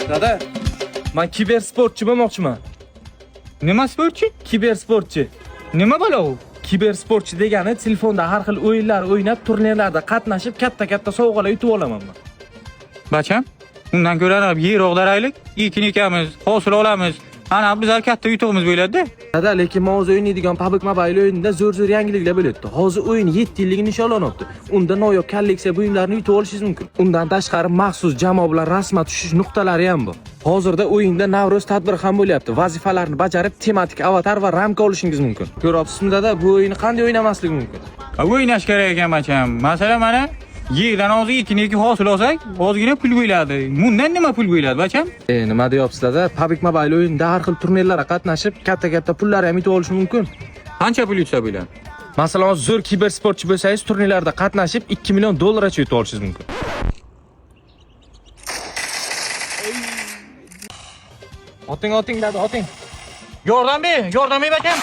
Dada, men kiber sportchi bo'lmoqchiman. Nima sportchi? Kiber sportchi. Nima bo'la u? Kiber sportchi degani telefonda har xil o'yinlar o'ynab, turnirlarda qatnashib, katta sovg'alar yutib olaman men. Bacham, undan ko'ra yer o'g'daraylik, ekin ekamiz, hosil olamiz. Ana bizlar katta yutug'imiz bo'ladi-da. Dada, lekin men hozir o'ynaydigan PUBG Mobile o'yinida zo'r yangiliklar bo'lyapti. Hozir o'yin 7 yillik nishonlanyapti. Unda noyob kolleksiya buyumlarini yutib olishingiz mumkin. Undan tashqari maxsus jamoa bilan rasma tushish nuqtalari ham bor. Hozirda o'yinda Navro'z tadbiri ham bo'lyapti. Vazifalarni bajarib, tematik avatar va ramka olishingiz mumkin. Ko'ryapsizmi dada, bu o'yinni qanday o'ynamaslik mumkin? O'ynash kerak ekan bacham. Masalan, mana yerdan hozir ekin hosil olsak, ozgina pul bo'ladi. Bundan nima pul bo'ladi bacham? Nima deyapsiz dada? PUBG Mobile o'yinida har xil turnirlarga qatnashib, katta pullar ham yutib olish mumkin. Qancha pul yutsa bo'ladi? Masalan, zo'r kiber sportchi bo'lsangiz, turnirlarda qatnashib 2 million dollargacha yutib olishingiz mumkin. Oting dada, oting. Yordam ber bacham.